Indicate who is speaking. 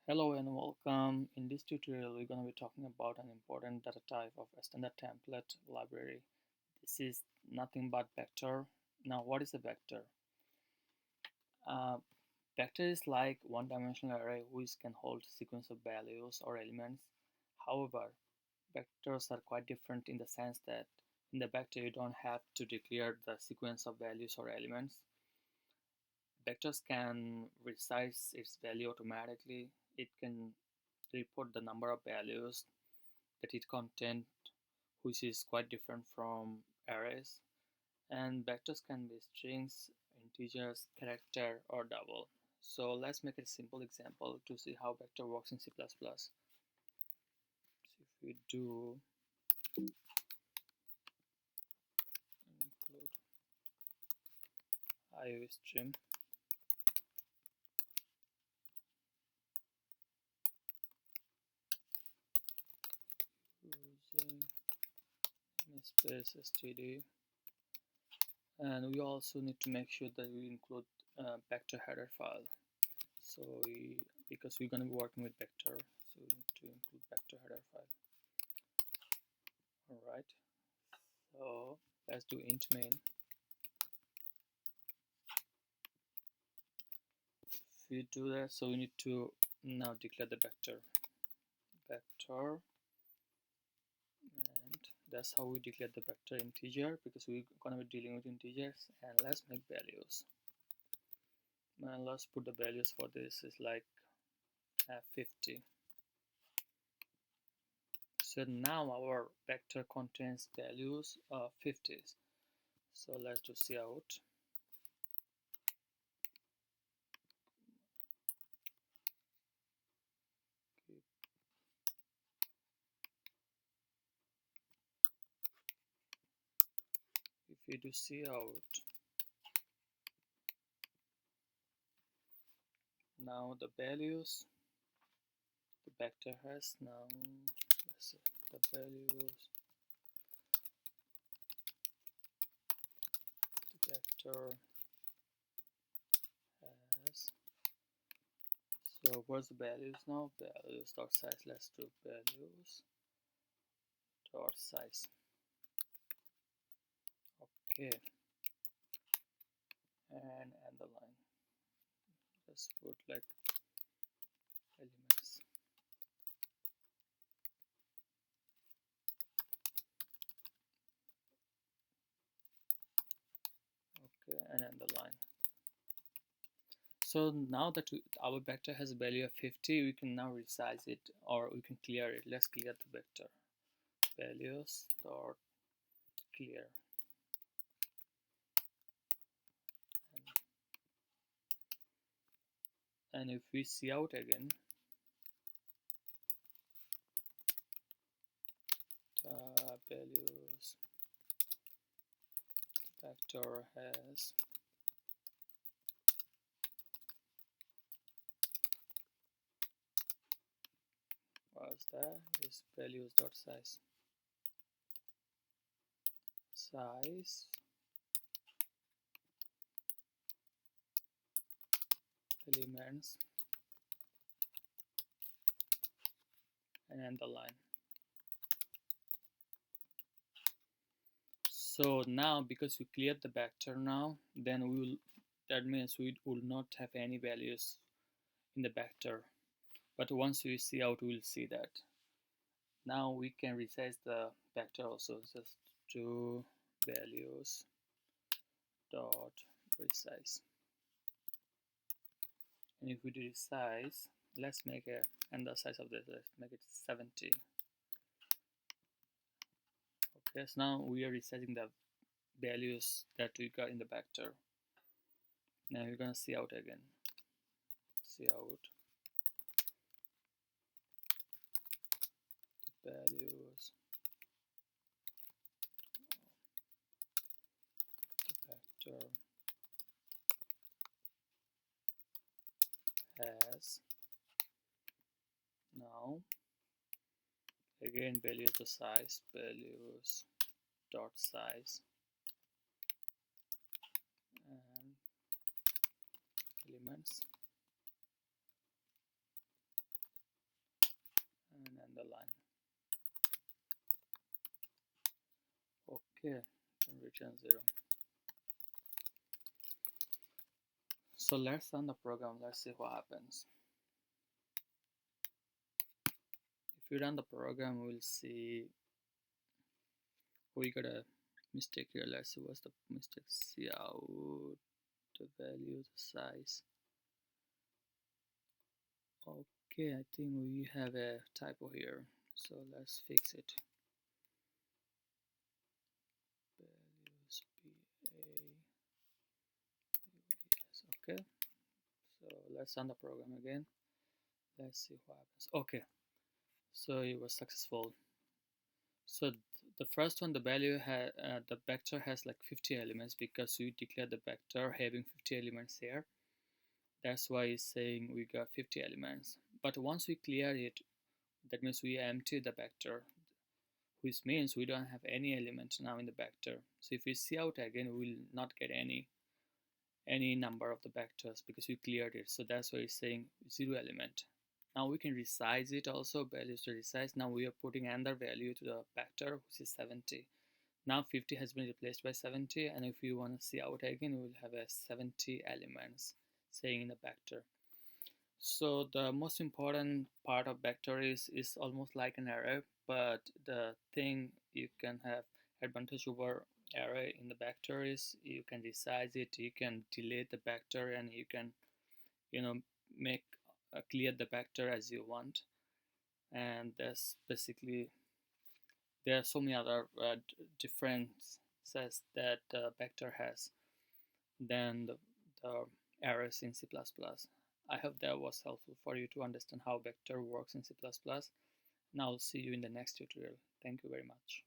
Speaker 1: Hello and welcome. In this tutorial, we're going to be talking about an important data type of a standard template library. This is nothing but vector. Now, what is a vector? Uh, Vector is like one-dimensional array which can hold a sequence of values or elements. However, vectors are quite different in the sense that in the vector you don't have to declare the sequence of values or elements. Vectors can resize its value automatically. It can report the number of values that it contains, which is quite different from arrays. And vectors can be strings, integers, character, or double. So let's make a simple example to see how vector works in C++. So if we do include IOStream using namespace std, and we also need to make sure that we include vector header file. So because we're going to be working with vector, so we need to include vector header file. All right, so let's do int main. If we do that, so we need to now declare the vector, and that's how we declare the vector integer, because we're going to be dealing with integers. And let's make values, and let's put the values for this is like 50. So now our vector contains values of 50s. So let's do cout. If we do cout, now the values the vector has, now let's see, the values the vector has. So where's the values now? Values dot size. Let's do values dot size. Okay, and the line. Let's put like elements. Okay, and then the line. So now that our vector has a value of 50, we can now resize it, or we can clear it. Let's clear the vector. Values dot clear. And if we cout again, the values vector has was that is values dot size elements and the line. So now because we cleared the vector now, then that means we will not have any values in the vector, but once we cout, we will see that. Now we can resize the vector also. Just do values dot resize, and if we do resize, let's make a, and the size of this, let's make it 70. Okay, so now we are resizing the values that we got in the vector. Now we're gonna cout again. Cout the values the vector has. Now again, values the size, values dot size, and elements the line. Okay, and return 0. So let's run the program. Let's see what happens. If we run the program, we'll see we got a mistake here. Let's see what's the mistake. See out the value, the size. Okay, I think we have a typo here, so let's fix it. Values okay, so let's run the program again. Let's see what happens. Okay, so it was successful. So the first one, the value the vector has like 50 elements because we declared the vector having 50 elements here. That's why it's saying we got 50 elements. But once we clear it, that means we empty the vector, which means we don't have any element now in the vector. So if we see out again, we will not get any number of the vectors because we cleared it. So that's why it's saying 0 element. Now we can resize it also, values to resize. Now we are putting another value to the vector, which is 70. Now 50 has been replaced by 70, and if you want to see out again, we will have a 70 elements saying in the vector. So the most important part of vector is almost like an array, but the thing you can have advantage over array in the vector is you can resize it, you can delete the vector, and you can make clear the vector as you want. And that's basically, there are so many other differences that vector has than the arrays in C++. I hope that was helpful for you to understand how vector works in C++. Now I'll see you in the next tutorial. Thank you very much.